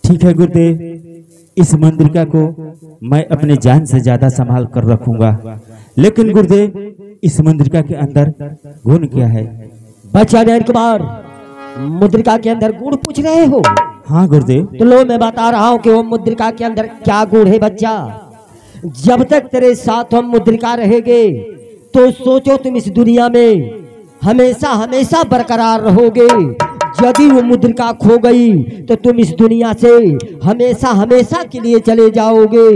ठीक है गुरुदेव, इस मंदिरिका को मैं अपने जान से ज्यादा संभाल कर रखूंगा। लेकिन गुरुदेव, इस मंदिरिका के अंदर गुण क्या है? बच्चा नयन कुमार, मुद्रिका के अंदर गुण पूछ रहे हो? हाँ गुरुदेव। तो लो मैं बता रहा हूँ कि वो मुद्रिका के अंदर क्या गुण है बच्चा। जब तक तेरे साथ हम मुद्रिका रहेंगे तो सोचो तुम इस दुनिया में हमेशा हमेशा बरकरार रहोगे। यदि वो मुद्रिका खो गई तो तुम इस दुनिया से हमेशा हमेशा के लिए चले जाओगे।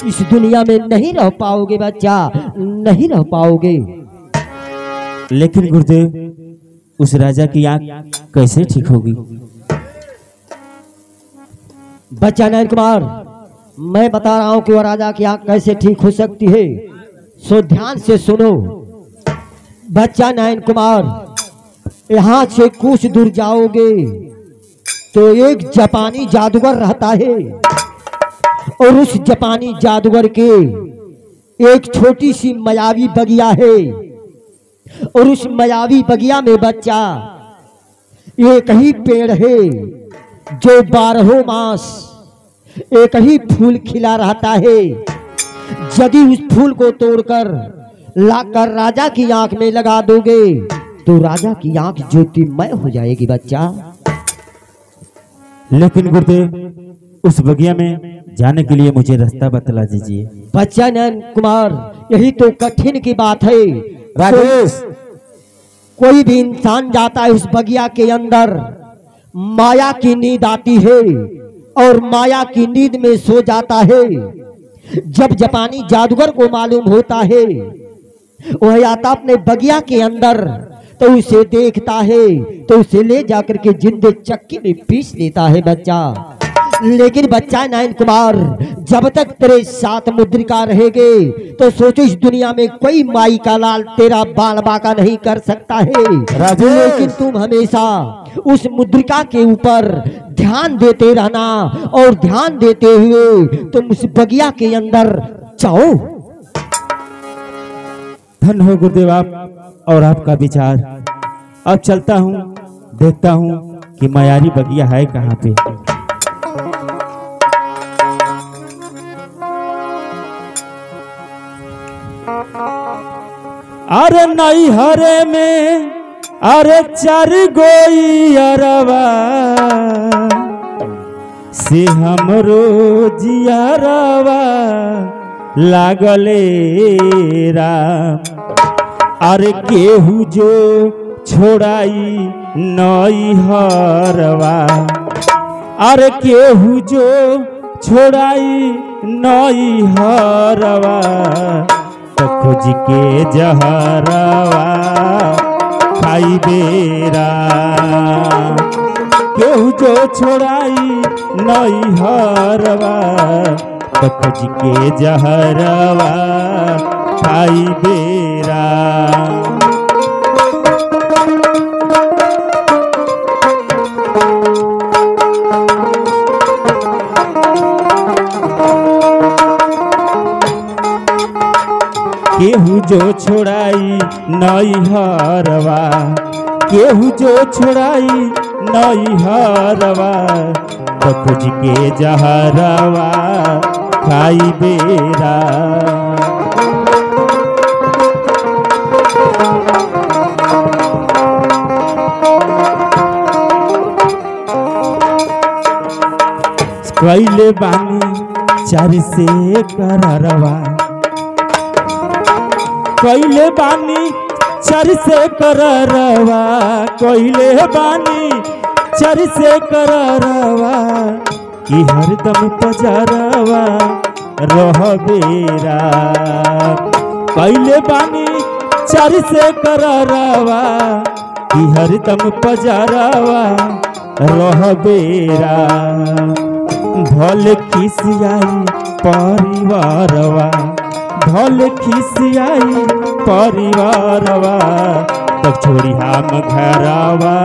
इस दुनिया में नहीं रह पाओगे बच्चा, नहीं रह पाओगे। लेकिन गुरुदेव, उस राजा की आंख कैसे ठीक होगी? बच्चा नयन कुमार, मैं बता रहा हूं कि वह राजा की आंख कैसे ठीक हो सकती है। सो ध्यान से सुनो। बच्चा नयन कुमार, यहां से कुछ दूर जाओगे तो एक जापानी जादूगर रहता है और उस जापानी जादूगर के एक छोटी सी मायावी बगिया है। और उस मायावी बगिया में बच्चा एक ही पेड़ है जो 12 मास एक ही फूल खिला रहता है। यदि उस फूल को तोड़कर लाकर राजा की आंख में लगा दोगे तो राजा की आंख ज्योतिमय हो जाएगी बच्चा। लेकिन गुरुदेव, उस बगिया में जाने के लिए मुझे रास्ता बतला दीजिए। बच्चा नयन कुमार, यही तो कठिन की बात है राजेश। कोई भी इंसान जाता है उस बगिया के अंदर, माया की नींद आती है और माया की नींद में सो जाता है। जब जापानी जादूगर को मालूम होता है, वह आता अपने बगिया के अंदर तो उसे देखता है तो उसे ले जाकर के जिंदे चक्की में पीस लेता है बच्चा। लेकिन बच्चा नयन कुमार, जब तक तेरे साथ मुद्रिका रहेगे तो सोचो इस दुनिया में कोई माई का लाल तेरा बाल बाका नहीं कर सकता है। लेकिन तुम हमेशा उस मुद्रिका के ऊपर ध्यान देते रहना और ध्यान देते हुए तुम उस बगिया के अंदर जाओ। धन हो गुरुदेव आप और आपका विचार। अब चलता हूँ, देखता हूँ कि मायारी बगिया है कहाँ पे। अरे नई हरे में अरे 4 गोई अरवा से हमरो जियारवा लागले राम। अरे केहू जो छोड़ाई नई हरवा, अरे केहू जो छोड़ाई नई हरवा तो खोज के जहरवा खाई बेरा। केहू जो छोड़ाई नई हरवा तो खोज के जहरवा खाई बेरा। केहू जो छोड़ाई नई हरवा, केहू जो छोड़ाई नई हरवा तो खोज के जहरवा खाई बेरा। कैले बानी 4 से कररवा, कैले बानी 4 से कररवा, कैले बानी 4 से कररवा कि हरदम पजरवा रह बेरा। कैले बानी 4 से कररवा कि हरदम पजरवा रह बेरा। भल खिसियाई परिवारवा, भल खिसियाई परिवारवा तब छोड़ी हम घरवा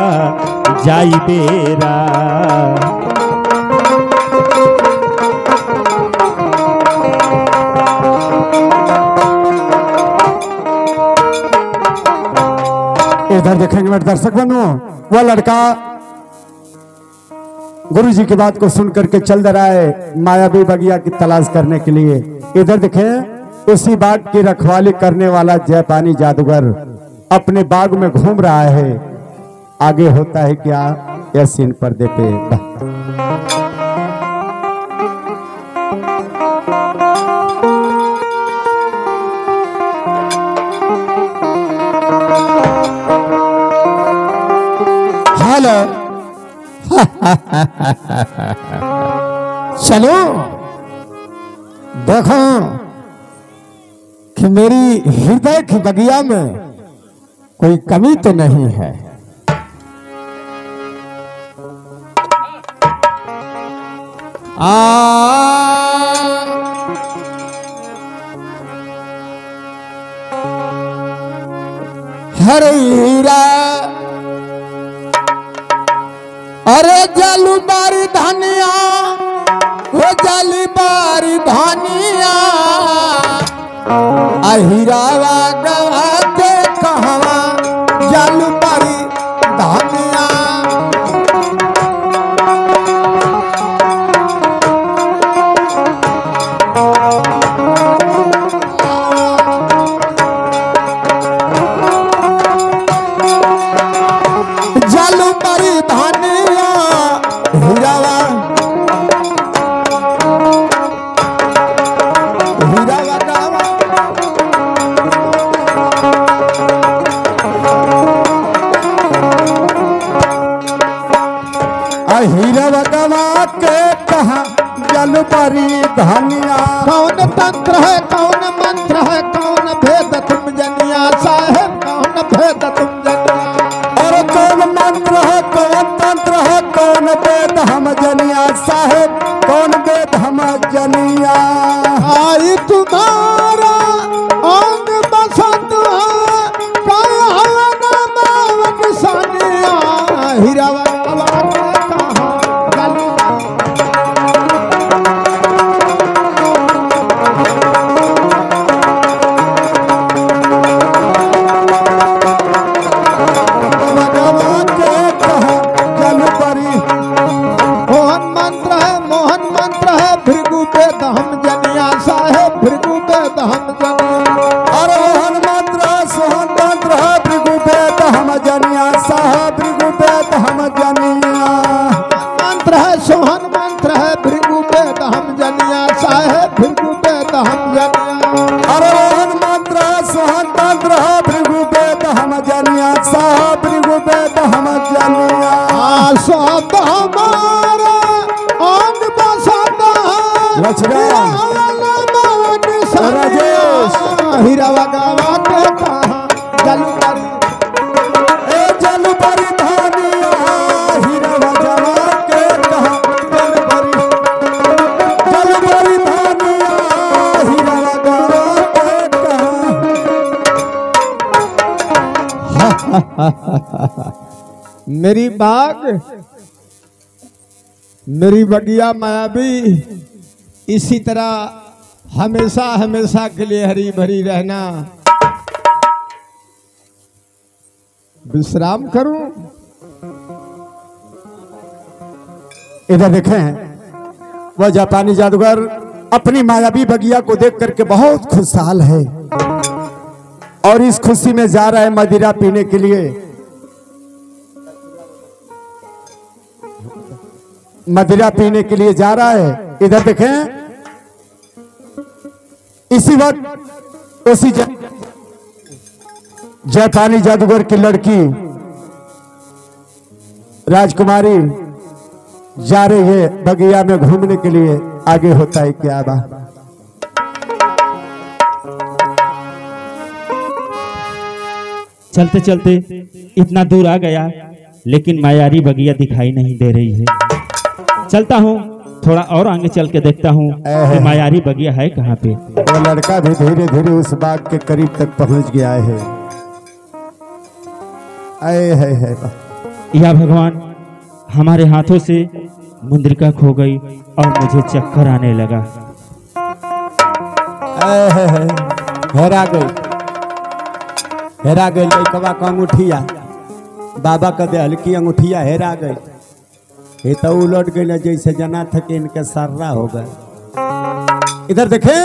जाई बेरा। इधर देखेंगे मेरे दर्शक बंधुओं, वह लड़का गुरु जी की बात को सुन करके चल रहा है मायावी बगिया की तलाश करने के लिए। इधर देखें, उसी बाग की रखवाली करने वाला जापानी जादूगर अपने बाग में घूम रहा है। आगे होता है क्या, यह सीन पर्दे पे। हेलो चलो देखो कि मेरी हृदय की बगिया में कोई कमी तो नहीं है। हरे हीरा अरे जालू बारी धनिया, वो जाली बारी धनिया, अहिरावा गवा के कहवा जालू बारी धनिया। जालू बारी धनिया हीरावा हीरावा गावा हीरावा गावा के कहा जल परी धनिया। कौन तंत्र है, कौन मंत्र है, कौन भेद तुम जनिया साहेब, कौन भेद तुम जनिया। और कौन मंत्र है, कौन तंत्र है, कौन वेद हम जनिया साहेब, कौन वेद हम जनिया। आई तुम्हारा अंग बसंत हीरावा सोहन मंत्र है भृगु वेद हम जनिया साहेब, भृगु वेद हम जनिया। अरे मोहन मंत्र सोहन मंत्र है भृगु वेद हम जनिया साहेब, भृगु वेद हम जनिया। सब हमारा अंग बसंत हीरावा गावा के कहा जलू परी जलू परी धनिया हीरावा गावा के कहा जलू परी धनिया हीरावा गावा के कहा। मेरी बाग मेरी बगिया मायावी इसी तरह हमेशा हमेशा के लिए हरी भरी रहना। विश्राम करूं। इधर देखें, वह जापानी जादूगर अपनी मायावी बगिया को देख करके बहुत खुशहाल है और इस खुशी में जा रहा है मदिरा पीने के लिए। मदिरा पीने के लिए जा रहा है। इधर देखें, इसी वक्त उसी जापानी जादूगर की लड़की राजकुमारी जा रही है बगिया में घूमने के लिए। आगे होता है क्या बात। चलते चलते इतना दूर आ गया, लेकिन मायारी बगिया दिखाई नहीं दे रही है। चलता हूँ, थोड़ा और आगे चल के देखता हूँ कि मायारी बगिया है कहाँ पे। वो लड़का भी धीरे धीरे उस बाग के करीब तक पहुँच गया है। या भगवान, हमारे हाथों से मुंद्रिका खो गई और मुझे चक्कर आने लगा। हेरा गई, हेरा गई लड़कवा का अंगूठिया, बाबा का दे हल्की अंगूठिया हेरा गई। ये तो उलट गए जैसे जना था कि इनके सर्रा हो गए। इधर देखे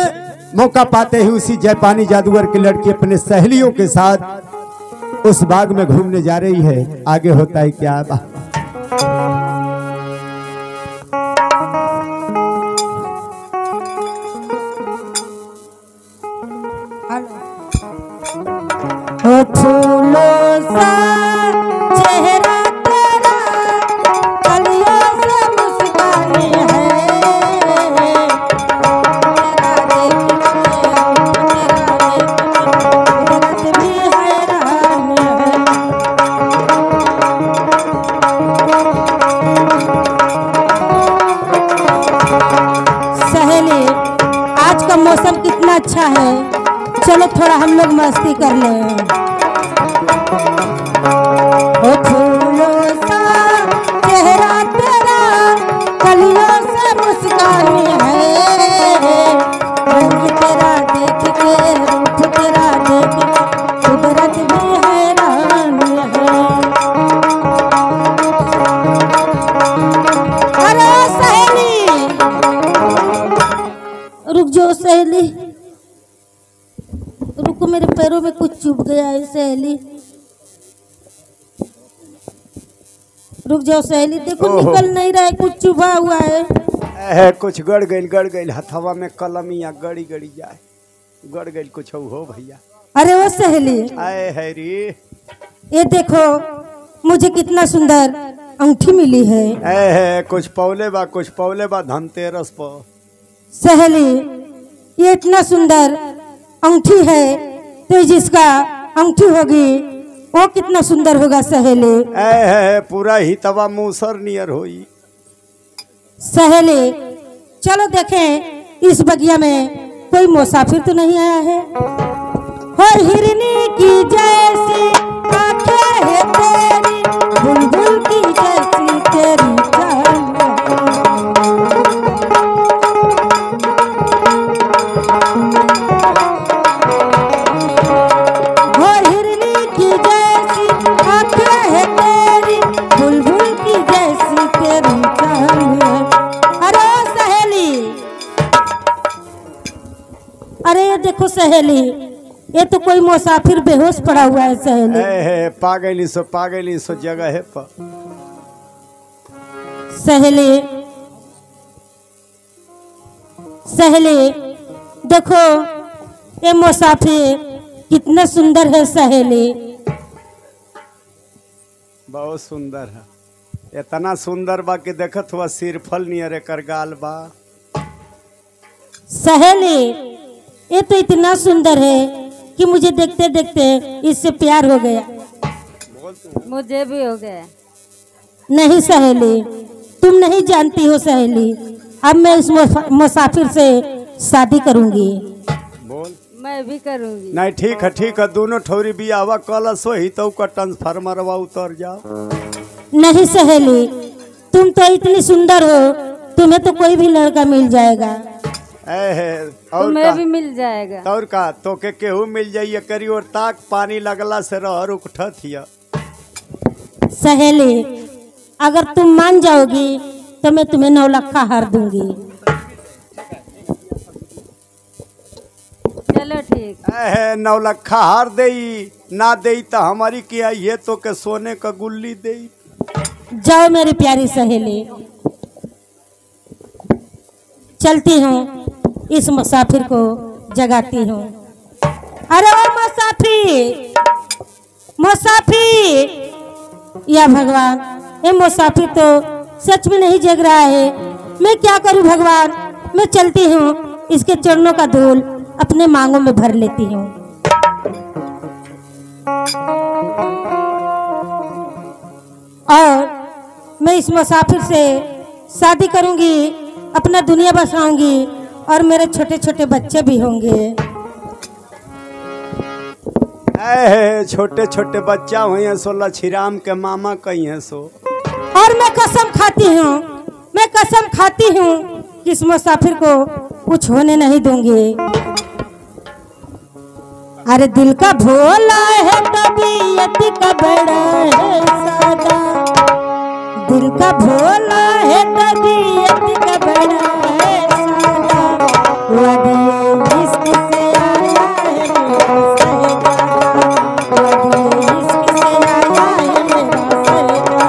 मौका पाते ही उसी जापानी जादूगर की लड़की अपने सहेलियों के साथ उस बाग में घूमने जा रही है। आगे होता है क्या? फूलों सा चेहरा तेरा कलियों से मुस्कानी है, कुदरत भी हैरान है। सहेली, आज का मौसम कितना अच्छा है, चलो थोड़ा हम लोग मस्ती कर लें। फूलों सा चेहरा तेरा कलियों से मुस्कानी है, रंग तेरा देख के रूप तेरा देख के कुदरत भी हैरान है। अरे सहेली, रुक जाओ सहेली, रुको, मेरे पैरों में कुछ चुभ गया है सहेली, रुक जाओ सहेली, देखो निकल नहीं रहा है, कुछ चुभा हुआ है। कुछ गड़ गई हथवा में कलमिया गड़ी जाए, गड़ गई कुछ हो भैया। अरे वो सहेली, आए है रे, ये देखो मुझे कितना सुंदर अंगूठी मिली है। कुछ पौले बा धनतेरस पर। सहेली, ये इतना सुंदर अंगूठी है, तो जिसका अंगूठी होगी वो कितना सुंदर होगा सहेली। पूरा ही तवा मूसर नियर होई। सहेली, चलो देखें इस बगिया में कोई मुसाफिर तो नहीं आया है। और हिरनी की जैसी आंखें है तेरी, बुलबुल की जैसी तेरी चाल है। और हिरनी की जैसी आंखें है तेरी, बुलबुल की जैसी तेरी चाल है। अरे सहेली, अरे ये देखो सहेली, ये तो कोई मुसाफिर बेहोश पड़ा हुआ है सहेली। पागली सो जगह है पर। सहेली देखो ये मुसाफिर कितना सुंदर है सहेली। बहुत सुंदर है, इतना सुंदर बा कि देखत हुआ सिरफल नियर एकर गाल बा। सहेली, ये तो इतना सुंदर है कि मुझे देखते देखते इससे प्यार हो गया। मुझे भी हो गया। नहीं सहेली, तुम नहीं जानती हो सहेली, अब मैं इस मुसाफिर से शादी करूंगी। बोल। मैं भी करूंगी। नहीं ठीक है, दोनों ठौरी बियावा कल सोही तो का ट्रांसफार्मरवा उतर जाओ। नहीं सहेली, तुम तो इतनी सुंदर हो, तुम्हें तो कोई भी लड़का मिल जाएगा। और तुम्हें भी मिल जाएगा। और का तो के केहू मिल जाइए करी और ताक पानी लगला से रहर उठत हिया। सहेली, अगर तुम मान जाओगी तो मैं तुम्हें 9 लाख हार दूंगी। चलो ठीक। 9 लाख हार देई ना देई तो हमारी किया ये तो के सोने का गुल्ली देई। जाओ मेरी प्यारी सहेली, चलती हूँ, इस मुसाफिर को जगाती हूँ। अरे ओ मुसाफिर, या भगवान, ये मुसाफिर तो सच में नहीं जग रहा है। मैं क्या करूँ भगवान, मैं चलती हूँ, इसके चरणों का धूल अपने मांगों में भर लेती हूँ। और मैं इस मुसाफिर से शादी करूंगी, अपना दुनिया बसाऊंगी और मेरे छोटे छोटे बच्चे भी होंगे। छोटे छोटे बच्चा हुए सो लछीराम के मामा कही है सो। और मैं कसम खाती हूँ कि इस मुसाफिर को कुछ होने नहीं दूंगी। अरे दिल का भोला है तबीयत का बड़ा है सादा, दिल का भोला है तबीयत का बड़ा है सादा, वदिए इश्क से आया है मेरा सहजादा, वदिए इश्क से आया है मेरा सहजादा।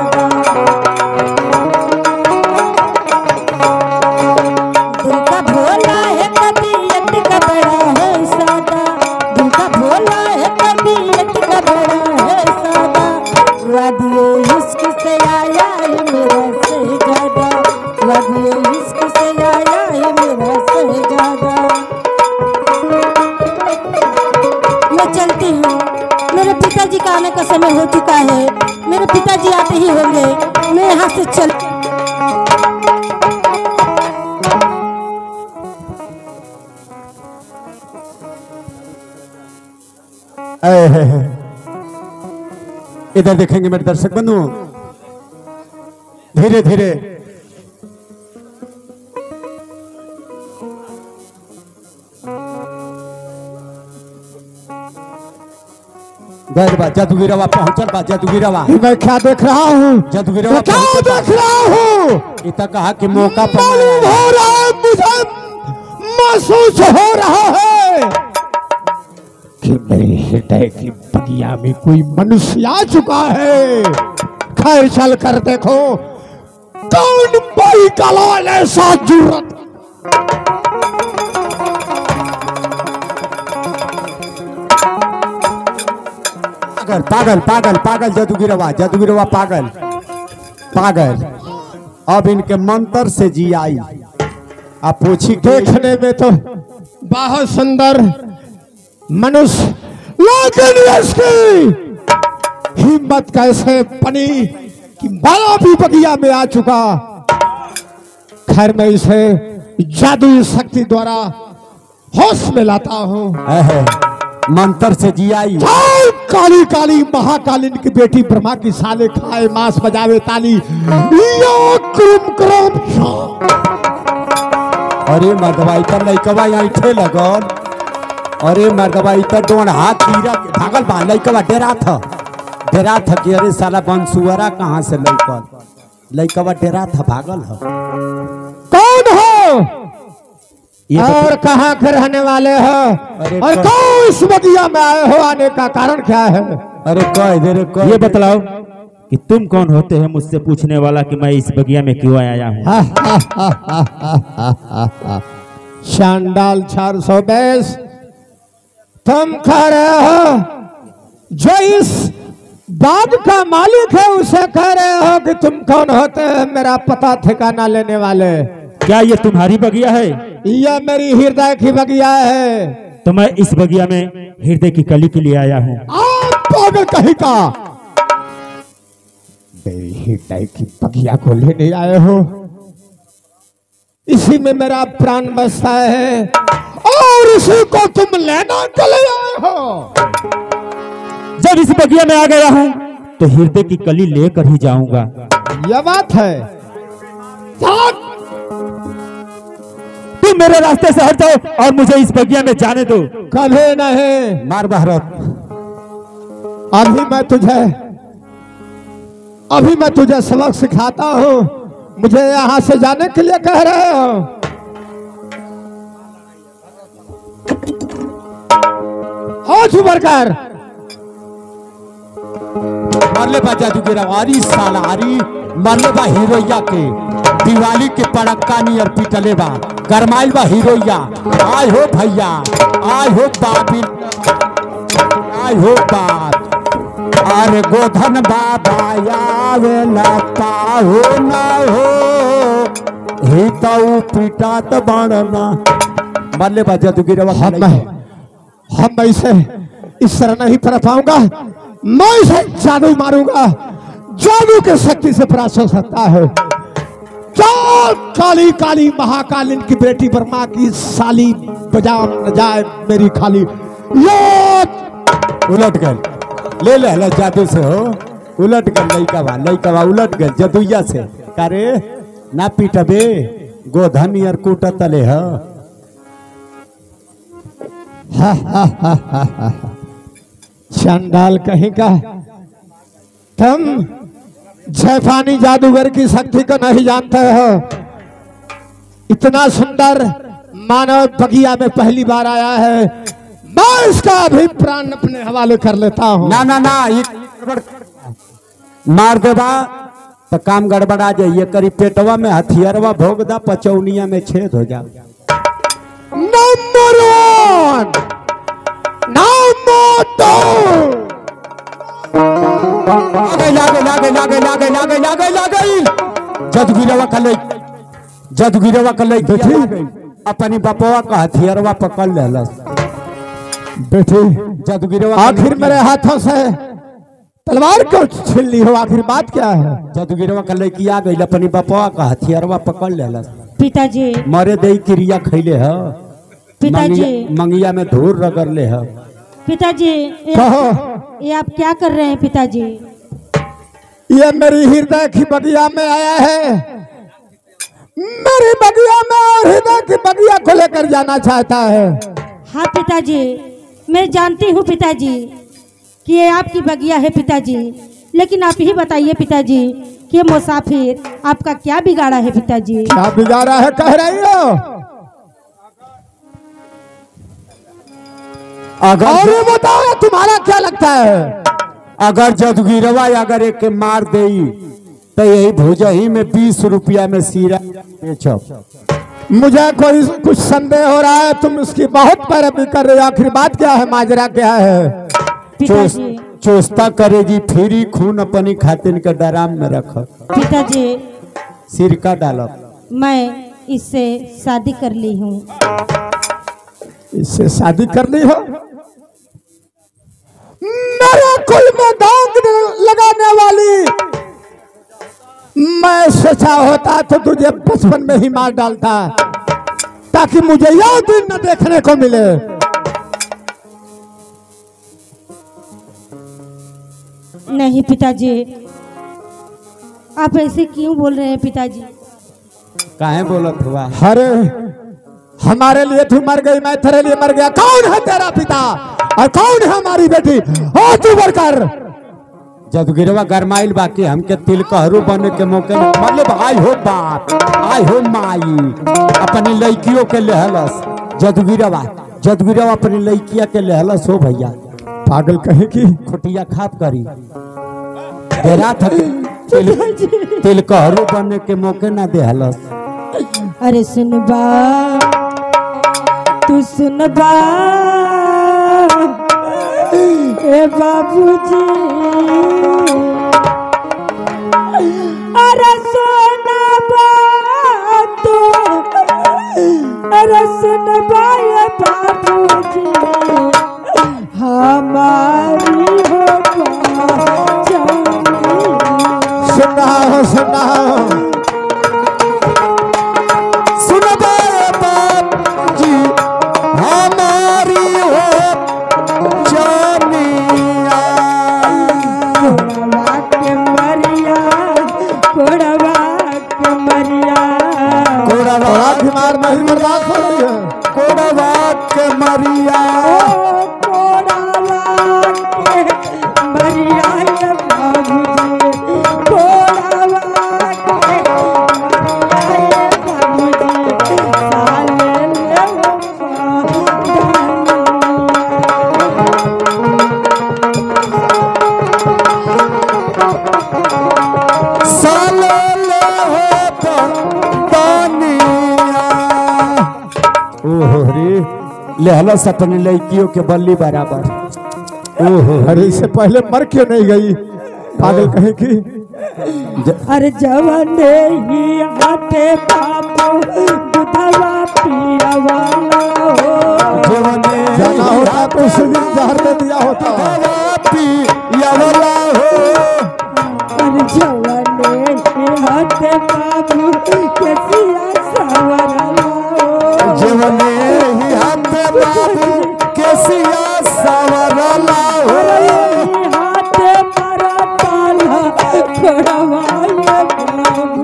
दिल का भोला है तबीयत का बड़ा है सादा, दिल का भोला है तबीयत का बड़ा है सादा, वदिए इश्क से आया है मेरा सहजादा, वदिए इश्क से आया है मेरा सहजादा। मैं चलती हूँ, मेरे पिताजी का आने का समय हो चुका है, मेरे पिताजी आते ही होंगे, मैं यहाँ से चल। इधर देखेंगे मेरे दर्शक बंधु, धीरे धीरे जादूगिरवा पहुंचल बा। जादूगिरवा मैं क्या देख रहा हूँ, जादूगिरवा क्या देख रहा हूँ? इतना कहा कि मौका मालूम हो रहा है, मुझे महसूस हो रहा है कि मेरे हृदय की बगिया में कोई मनुष्य आ चुका है। खैर चल कर देखो कौन भाई का लाल ऐसा जुर्रत। पागल पागल पागल जादूगिरवा पागल पागल। अब इनके मंत्र से जी आई। आप पूछी देखने में तो बहुत सुंदर मनुष्य, लेकिन इसकी हिम्मत कैसे बनी कि बड़ा भी बगिया में आ चुका। खैर मैं इसे जादुई शक्ति द्वारा होश में लाता हूँ। मंत्र से जी आई। काली काली महाकालिन की बेटी ब्रह्मा की साले खाए मांस बजावे ताली, यो क्रुम क्रुम। अरे मर्दबाई तर लइकवा यहाँ इठे लगन। अरे मर्दबाई तर डोन हाथ तीरा भागल बा। लइकवा डेरा था कि अरे साला बंसुअरा कहाँ से लइकवा डेरा था भागल है। कौन हो और कहाँ के रहने वाले हो और कौन इस बगिया में आए हो? आने का कारण क्या है? अरे कह दे रे, ये बतलाओ कि तुम कौन होते हैं मुझसे पूछने वाला कि मैं इस बगिया में क्यों आया हूँ? शांडाल 420, तुम कह रहे हो जो इस बाग का मालिक है उसे कह रहे हो कि तुम कौन होते हैं? मेरा पता ठिकाना लेने वाले। क्या ये तुम्हारी बगिया है? यह मेरी हृदय की बगिया है। तो मैं इस बगिया में हृदय की कली के लिए आया हूँ। आप पागल कहीं का हृदय की बगिया को लेने आए हो? इसी में मेरा प्राण बसता है और इसी को तुम लेना चले आए हो। जब इस बगिया में आ गया हूँ तो हृदय की कली लेकर ही जाऊंगा। यह बात है। तुम मेरे रास्ते से हट जाओ और मुझे इस बगिया में जाने दो। कभी नहीं। मार भारत। अभी मैं तुझे सबक सिखाता हूँ। मुझे यहाँ से जाने के लिए कह रहे हो? हो चुपर कर। मरले बा जादूगिरवा आरी साला आरी। मरले बा हीरोइया के दिवाली के पड़क्का नियर पिटले बा। गरमाइल बा हीरोइया। आय हो भैया, आय हो बाबी, आय हो बाप। अरे गोधन बाबा आवे लगता हो ना हो ही तो पिटात बनना। मरले बा जादूगिरवा। हम इसे इस तरह नहीं पढ़ पाऊंगा। मैं इसे जादू मारूंगा। जादू के शक्ति से परास्त हो सकता है। काली काली महाकालिन की बेटी ब्रह्मा की साली बजा न जाए मेरी खाली। उलट गए ले जादू से हो। उलट गए लइकवा उलट गए जदुइया से। करे ना पीटबे गोधन यार कूट तले ह। चंडाल कहीं का। तुम जैफानी जादूगर की शक्ति को नहीं जानते हो। इतना सुंदर मानव बगिया में पहली बार आया है। मैं इसका भी प्राण अपने हवाले कर लेता हूँ। ना ना ना, ये मार देवा तो काम गड़बड़ा जाइए। करी पेटवा में हथियारवा भोग दा, पचौनिया में छेद हो जा। नंबर 1 नंबर 2 लागे जदगिरवा कल अपनी बपवा का हथियारवा पकड़ लेलस। बेटी जदगिरवा आखिर मेरे हाथों से तलवार क्यों छीन ली हो? आखिर बात क्या है? जदगिरवा कल की आ गई, अपनी बपवा का हथियारवा पकड़ लेलस। पिताजी मरे दई क्रिया खैले है। पिताजी मंगिया में धूर रगड़ले है। पिताजी ये आप क्या कर रहे हैं पिताजी? ये मेरी हृदय की बगिया में आया है। मेरी बगिया में और हृदय की बगिया को लेकर जाना चाहता है। हाँ पिताजी, मैं जानती हूँ पिताजी कि ये आपकी बगिया है पिताजी, लेकिन आप ही बताइए पिताजी कि ये मुसाफिर आपका क्या बिगाड़ा है पिताजी? क्या बिगाड़ा है कह रही हो? और ये बताओ तुम्हारा क्या लगता है? अगर जदगिरवा अगर एक के मार दे तो यही भुजही में 20 रुपया में सीरा बेचो। मुझे कोई कुछ संदेह हो रहा है, तुम उसकी बहुत पैरवी कर रहे हो। आखिर बात क्या है, माजरा क्या है? चोस्ता करेगी फिरी खून अपनी खातिन के डराम में रख। पिताजी सिरका डालो। मैं इससे शादी कर ली हूँ। इससे शादी कर ली हो? मेरे कुल में दाग लगाने वाली मैं सोचा होता तो तुझे बचपन में ही मार डालता, ताकि मुझे यह दिन न देखने को मिले। नहीं पिताजी, आप ऐसे क्यों बोल रहे हैं पिताजी? काहे बोलत हुआ? अरे हमारे लिए तू मर गई, मैं तेरे लिए मर गया। कौन है तेरा पिता और कौन है हमारी बेटी? ओ तू बढ़कर जदगिरवा गरमाइल बाकी हमके तिल कहरू बने के मौके मतलब आई हो बाप, आई हो माई, अपनी लड़कियों के लेहलस। जदगिरवा अपनी लड़किया के लेहलस हो भैया। पागल कहे की खुटिया खाप करी तेरा तिल कहरू बने के मौके ना देहलस। अरे सुन बा, तू सुन बा ए बाबूजी, अरे सोना बात, अरे सुन बा ए बाबूजी, हमारी हो सुनाओ सुन बा बाबूजी, हमारी हो जानिया। कोड़वा के मरिया, कोड़वा की मार नहीं बर्दाश्त हो रही है। कोड़वा के मरिया, कोड़वा के मरिया ये बाबूजी, कोड़वा के मरिया ये बाबूजी, साले ले साले ले हो पानिया। ओहो रे लेहलस अपनी लड़कियों के बल्ली बराबर। ओहो अरे इससे पहले मर क्यों नहीं गई? पागल कहे की अरे जवाने ही आते बाबू दुधवा पिया वाला हो। जवाने जाना होता तो उस दिन जहर दे दिया होता। पिया वाला हो। अरे जवाने ही आते बाबू कैसिया सवरला हो। जवाने ही आते बाबू कैसिया सवरला हो। हाथे मारा पाला कोड़वाए बाबू।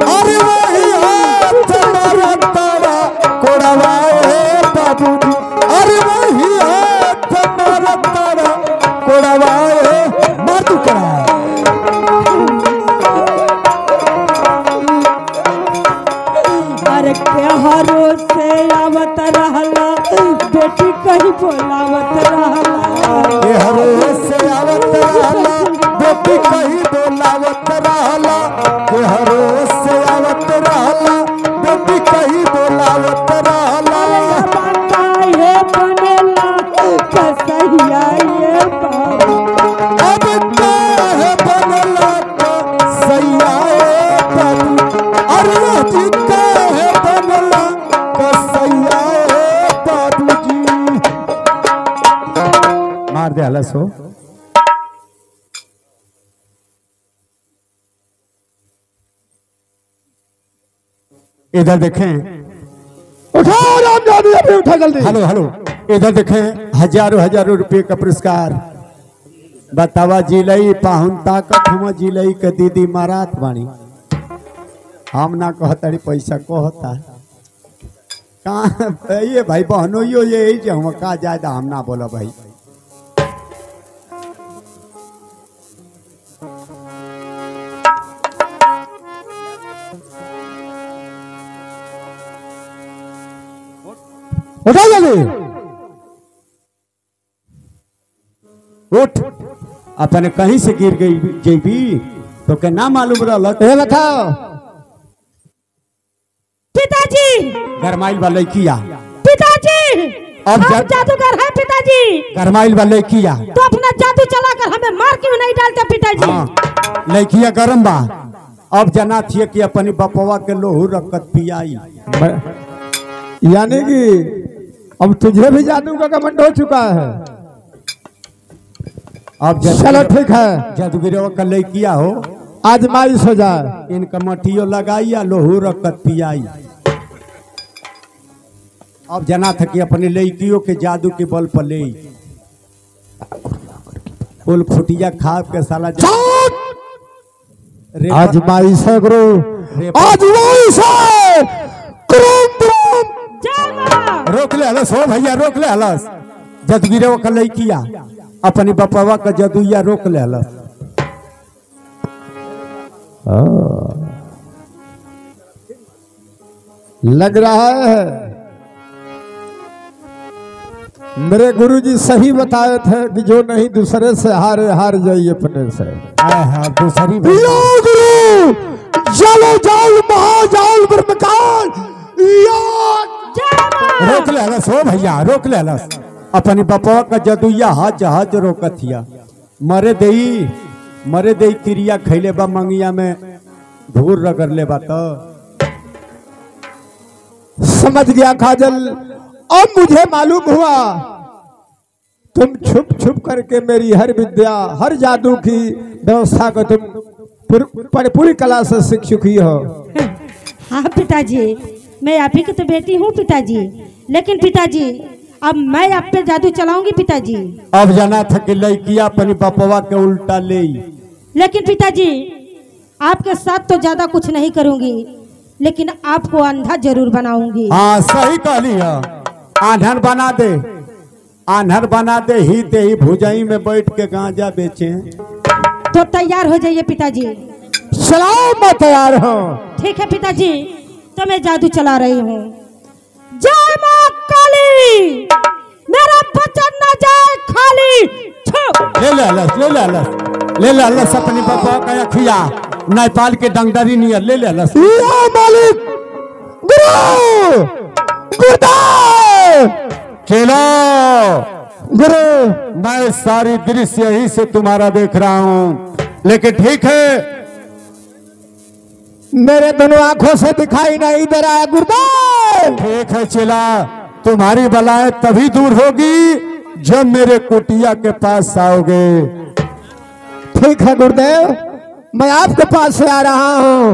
अरे वही हाथ मारा तारा कोड़वाए बाबू। अरे वही हाथ मारा तारा बाहरों से आवत रहला बेटी कहीं बोलावत रहला हरो से आवत रहला बेटी कहीं बोलावत रहला हरो से आवत रहला बेटी कहीं बोलावत रहला काहे बनेला कसैया ये बाबू अब काहे बनला कसैया ए बाबू अरे जी काहे बनला कसैया ए बाबूजी मार दे हलस हो इधर देखें उठाओ रामजादी अभी उठा जल्दी। हेलो हेलो इधर देखें हजारों हजारों रुपए का पुरस्कार बतावा जिलई पाहुन ताकत हम जिलई के दीदी मारात बाणी हम ना कहता पैसा कहता कहाँ ये भाई बहनों ये हम का ज्यादा हम ना बोला भाई उठा जल्दी। उठ अपने कहीं से गिर गई जेबी तो क्या ना मालूम रहा ये बताओ पिताजी गरमाइल वाले किया पिताजी अब आप जादूगर है पिताजी गरमाइल वाले किया तो अपना जादू चलाकर हमें मार क्यों नहीं डालते पिताजी हाँ लड़किया गरम बा अब जना थी कि अपनी बपवा के लोहू रखत पियाई यानी कि अब तुझे भी जादू का घमंड हो चुका है। अब चलो ठीक है जादूगिरों का लड़किया हो आजमाइश हो जाए। इनका मठियो लगाई या लोहू रखत पियाई अब जना था कि अपने लड़कियों के जादू के बल पर ले कुल फुटिया खा के साला आजमाइश है गुरु आजमाइश है। रोक ले हलस हो भैया रोक ले हलस जादूगिरों का लड़किया अपनी बपवा का जादूया रोक ले हलस लग रहा है मेरे गुरुजी सही बताए थे कि जो नहीं दूसरे से हारे हार जाइए अपने से। दूसरी गुरु चलो जाओ महाजाल ब्रह्मकाल रोक ले हलस हो भैया रोक ले हलस अपनी बपवा का जदुया हज हज रोकथिया मरे दे क्रिया खैले बा मंगिया में धूर रगड़ ले बा तो समझ गया काजल। अब मुझे मालूम हुआ तुम छुप छुप करके मेरी हर विद्या हर जादू की व्यवस्था को तुम पूरी कला से सीख चुकी हो। हाँ पिताजी मैं आप ही की तो बेटी हूँ पिताजी लेकिन पिताजी अब मैं आप पे जादू चलाऊंगी पिताजी। अब जाना था कि लड़किया अपनी बपवा के उल्टा ले लेकिन पिताजी आपके साथ तो ज्यादा कुछ नहीं करूंगी लेकिन आपको अंधा जरूर बनाऊंगी। हाँ सही कहली है आन्हर बना दे ही ते ही भुजाई में बैठ के गांजा बेचे तो तैयार हो जाइए पिताजी। चलाओ मैं तैयार हूँ। ठीक है पिताजी तो मैं जादू चला रही हूँ। जय माँ काली मेरा बचन न जाए खाली। ले ले अलस अपनी बपवा का अखिया नेपाल के डंगदरी नियर ले ले अलस मालिक गुरु चलो गुरु मैं सारी दृश्य यही से तुम्हारा देख रहा हूँ लेकिन ठीक है मेरे दोनों आंखों से दिखाई नहीं दे रहा है गुरुदेव। ठीक है चला तुम्हारी बलाएं तभी दूर होगी जब मेरे कुटिया के पास आओगे। ठीक है गुरुदेव मैं आपके पास से आ रहा हूँ।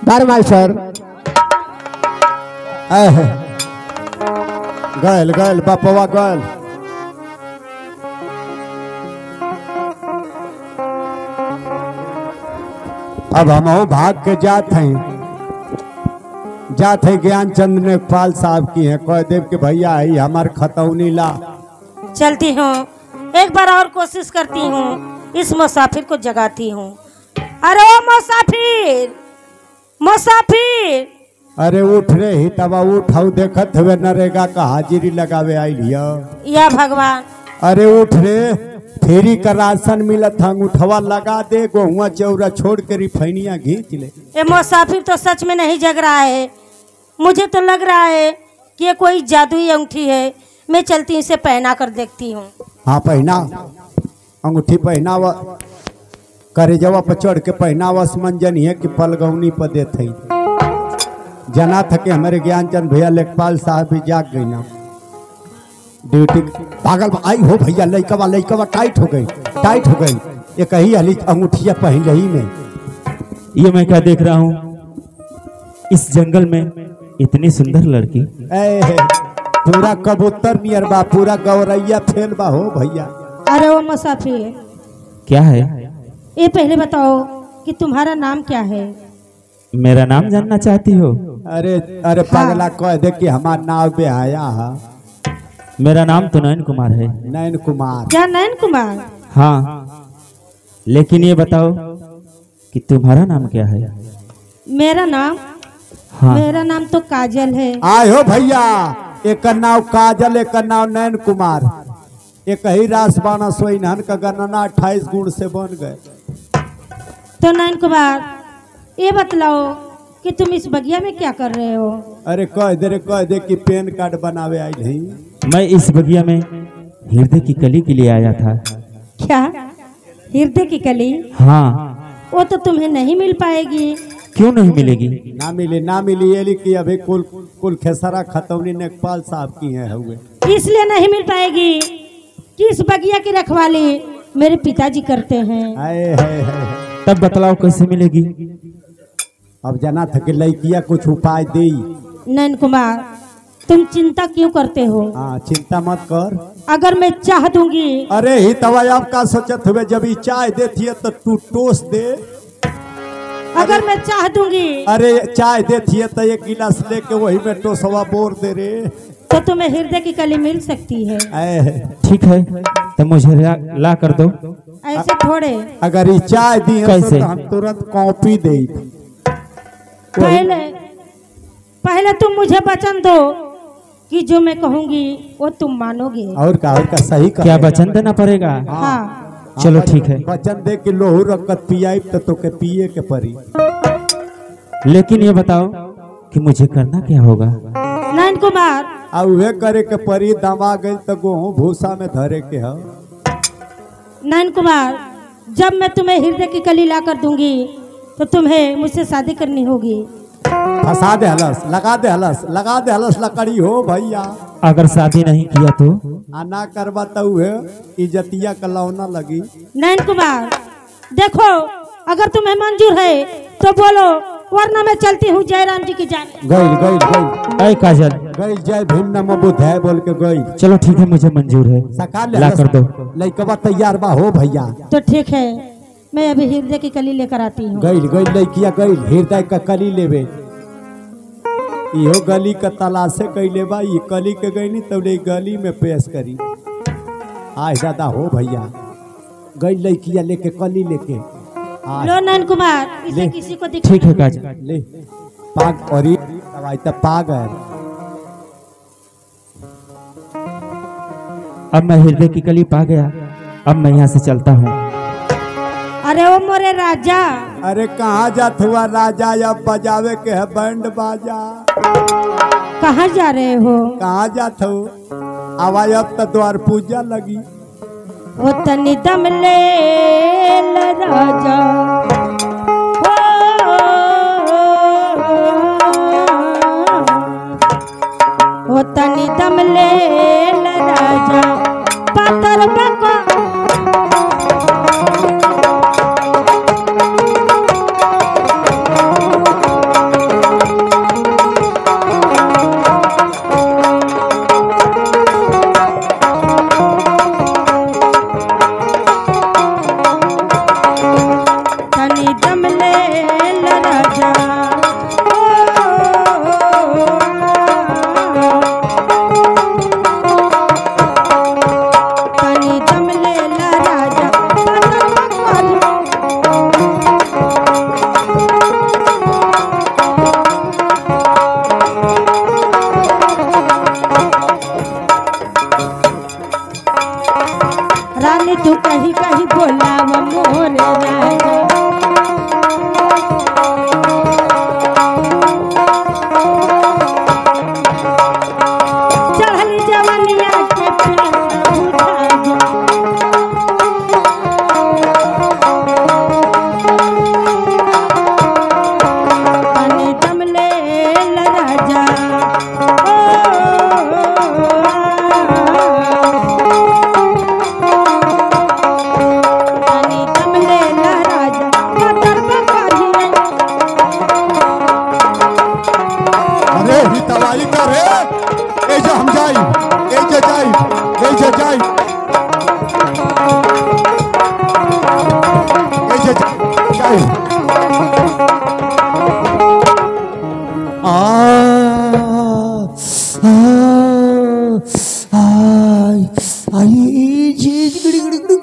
धर्माशर गल गल बापवा गल अब हम भाग के जाते हैं ज्ञानचंद नेकपाल साहब की है कह देव के भैया आई हमार खतौनी ला। चलती हूँ एक बार और कोशिश करती हूँ इस मुसाफिर को जगाती हूँ। अरे ओ मुसाफिर मुसाफिर अरे उठ रे ही तबा उठाऊ देखत हुए नरेगा का हाजिरी लगावे आई लिया। या भगवान, अरे उठ रे, फेरी का राशन मिलत अंगूठवा लगा दे, गोहुआ चौरा छोड़ के रिफाइनिया घींच ले। ये मुसाफिर तो सच में नहीं जग रहा है। मुझे तो लग रहा है कि ये कोई जादुई अंगूठी है। मैं चलती हूँ, इसे पहना कर देखती हूँ। हाँ पहना, अंगूठी पहनावा, करे जवा पर चढ़ के पहनावा, समंजन है कि पलगौनी पर देते जना थके। हमारे ज्ञानचंद भैया लेखपाल साहब भी जाग गई ना ड्यूटी। पागल आई हो भैया, लइकवा टाइट हो गई, टाइट हो गई। ये कही हली अंगूठिया पहन रही में। ये मैं क्या देख रहा हूँ, इस जंगल में इतनी सुंदर लड़की। पूरा कबूतर नियर बा, पूरा गौरैया फेल बा हो भैया। अरे वो मुसाफिर, क्या है? ये पहले बताओ कि तुम्हारा नाम क्या है? मेरा नाम जानना चाहती हो? अरे पगला कह दे कि हमारा नाम बेहाया है। मेरा नाम तो नयन कुमार है। नयन कुमार? क्या नयन कुमार? हाँ, लेकिन ये बताओ कि तुम्हारा नाम क्या है? मेरा नाम? हाँ। मेरा नाम तो काजल है। आए हो भैया, एक नाव काजल, एक नाव नयन कुमार। एक ही रास बाना सोई नहन का गणना 28 गुण से बन गए। तो नयन कुमार, ये बतलाओ कि तुम इस बगिया में क्या कर रहे हो? अरे कह दे कि पैन कार्ड बनावे आई नहीं। मैं इस बगिया में हृदय की कली के लिए आया था। क्या हृदय की कली? हाँ। वो तो तुम्हें नहीं मिल पाएगी। क्यों नहीं मिलेगी? ना मिली ये लिखी अभी कुल खेसरा खतौनी नेकपाल साहब की है हुए। इसलिए नहीं मिल पाएगी कि इस बगिया की रखवाली मेरे पिताजी करते हैं। है। तब बतलाओ कैसे मिलेगी? अब जना था कि लड़किया कुछ उपाय दे। नयन कुमार, तुम चिंता क्यों करते हो? हाँ, चिंता मत कर। अगर मैं चाह दूंगी। अरे ही तवाई आपका सोचत हुए, जब ही चाय देती है तो तू टोस दे। अगर मैं चाह दूंगी। अरे चाय देती है तो एक गिलास लेके वही में टोसवा बोर दे रे, तो तुम्हें हृदय की कली मिल सकती है। ठीक है, तो मुझे ला कर दो। ऐसे थोड़े। अगर ये चाय दी है कैसे? तो हम तुरंत कॉपी दे। पहले तुम मुझे वचन दो कि जो मैं कहूंगी वो तुम मानोगे। और का सही का? क्या वचन देना पड़ेगा? हाँ। चलो ठीक है। वचन दे कि लोहू रखत पियाई तो के पिए के परी। लेकिन ये बताओ कि मुझे करना क्या होगा? नयन कुमार, अब वे करे के परी, दमा गई तो गेहूं भूसा में धरे के है। नयन कुमार, जब मैं तुम्हें हृदय की कली ला कर दूंगी तो तुम्हें मुझसे शादी करनी होगी। फंसा दे हलस, लगा दे हलस लकड़ी हो भैया। अगर शादी नहीं किया तो? आना करवा तो है इज्जतिया कलौना लगी। नयन कुमार, देखो अगर तुम्हें मंजूर है तो बोलो, वरना मैं चलती हूँ जयराम जी की जाने। गई ऐ काजल, गई जय भीम नमो बुद्धाय बोल के गई। चलो ठीक है, मुझे मंजूर है, ला कर दो। लइकवा तैयार बा हो भैया। तो ठीक है, मैं अभी हृदय की कली लेकर आती हूँ। गई लइकिया गई हृदय का कली लेवे। इहो गली का तलाशे कैले बा, ये कली के गई नहीं तब गली में पेश करी। आज दादा हो भैया, गई लइकिया लेके कली लेके। लो नयन कुमार, इसे किसी को दिखा। ठीक है काजल, ले पाग और दवाई तब पागल। अब मैं हृदय की कली पा गया, अब मैं यहाँ से चलता हूँ। अरे वो मोरे राजा। अरे कहाँ जात हुआ राजा, अब बजावे के है बैंड बाजा। कहाँ जा रहे हो? कहाँ जात हो? आवाज अब तो द्वार पूजा लगी। वो तनी दम ले राजा, वो तनी दम ले राजा, पातर बका दम अरे ही दवाई करे ए जो हम जाई ए जो जाई ए जो जाई ए जो जाई आई जी गिड़ी गिड़ी गिड़ी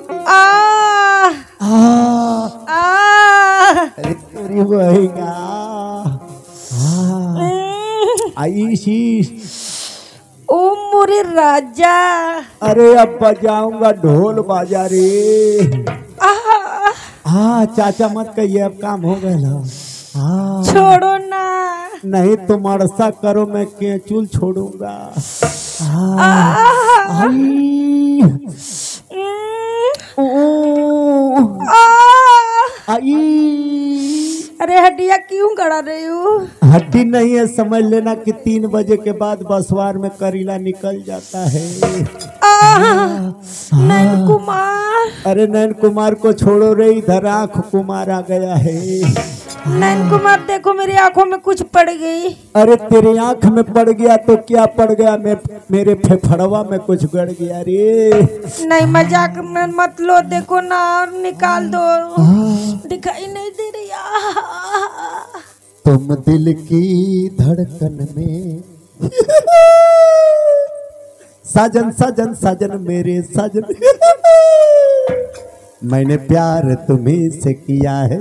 अरे तेरी बहेगा आई शी ओ मोरे राजा। अरे अब बजाऊंगा ढोल बाजा रे। हाँ चाचा मत कहिए अब काम हो गया ना। हाँ छोड़ो ना। नहीं तुम अड़सा करो मैं केचुल छोड़ूंगा। अरे हड्डियाँ क्यों गड़ा रही हूँ? हड्डी नहीं है, समझ लेना कि 3 बजे के बाद बसवार में करीला निकल जाता है। नैन कुमार। अरे नैन कुमार को छोड़ो रे, इधर आँख कुमार आ गया है। नैन कुमार देखो मेरी आंखों में कुछ पड़ गई। अरे तेरी आंख में पड़ गया तो क्या पड़ गया, मेरे फेफड़वा में कुछ गड़ गया रे। नहीं मजाक में मत लो, देखो ना निकाल दो, दिखाई नहीं दे रही। तुम दिल की धड़कन में सजन सजन सजन मेरे सजन मैंने प्यार तुम्हीं से किया है,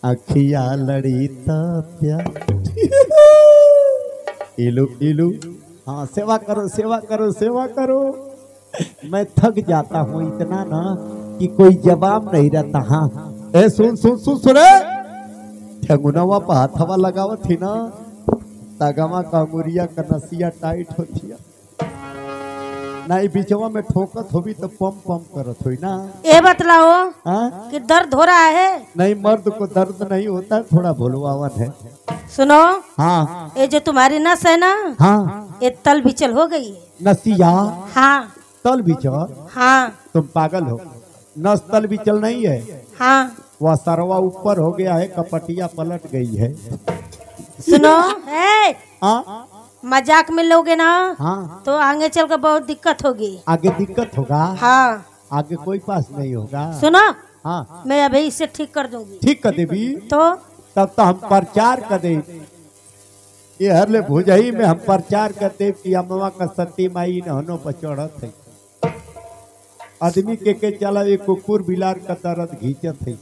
अखिया लड़ी ता प्यार। इलू इलू। हाँ सेवा करो सेवा करो सेवा करो। मैं थक जाता हूँ इतना ना कि कोई जवाब नहीं रहता। हाँ ए सुन सुन सुन सुने, ठेंगुनवा पर हाथवा लगावत थी ना, तगमा कांगुरिया का नसिया टाइट होती है नहीं, बीचवा में ठोकत होगी तो पम पम करत हुई ना। ये बतलाओ कि दर्द हो रहा है? नहीं मर्द को दर्द नहीं होता, थोड़ा भोलवावन है। सुनो हाँ ये जो तुम्हारी नस है ना, हाँ ये तल बिचल हो गई है। नसिया हाँ तल बिचल? हाँ तुम पागल हो, नस तल बिचल नहीं है। हाँ वह सरवा ऊपर हो गया है, कपटिया पलट गई है। सुनो है हाँ मजाक में लोगे ना हाँ तो आगे चल कर बहुत दिक्कत होगी। आगे दिक्कत होगा? हाँ आगे कोई पास नहीं होगा। सुनो हाँ मैं अभी इसे ठीक कर दूंगी। ठीक कर देवी तो तब तो हम प्रचार कर दे, ये हरले भुजही में हम प्रचार करते कि अम्मा का सती माई नहनो पर चढ़त है, आदमी के चला ये कुकुर बिलार का दर्द घींचत है।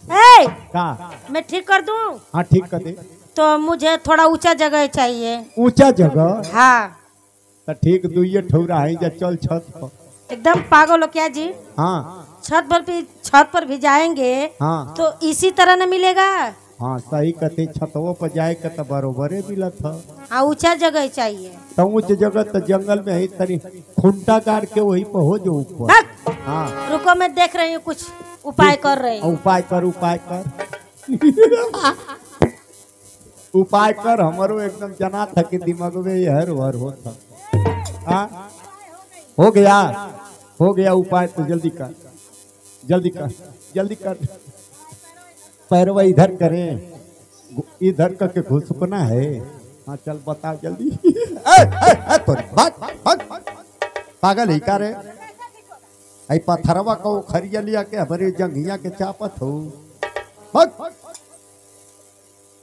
का मैं ठीक कर दूं? हाँ ठीक कर दे। तो मुझे थोड़ा ऊंचा जगह चाहिए। ऊंचा जगह? हाँ तो ठीक दुइये ठौरा है जा, चल छत पर। एकदम पागल हो क्या जी? हाँ छत पर भी जाएंगे हाँ तो इसी तरह न मिलेगा। हाँ सही कहते, छतवों पर जाए के तो बरोबरे मिलत है। हाँ ऊंचा जगह चाहिए। तो ऊंच जगह तो जंगल में ही तरी खुंटा गाड़ के वही पर हो जो ऊपर। हाँ रुको मैं देख रही हूँ, कुछ उपाय कर रही हूँ। उपाय कर उपाय कर उपाय कर। हमारो एकदम जना था कि दिमाग में हर हर होता। हाँ हो गया उपाय, तो जल्दी कर जल्दी कर जल्दी कर। पैरवा इधर करें, इधर करके घुसकना है। हाँ चल बता जल्दी। पागल ही का रे, आई पत्थरवा को खरिया लिया के हमारे जंघिया के चापत हो।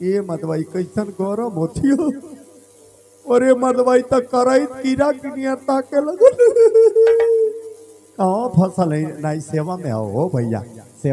ये मदवाई कैसन गौरव होती हो, और ये मदवाई तक कराई कीड़ा की नियता के लगन। कहाँ फसल है नहीं, सेवा में हो भैया।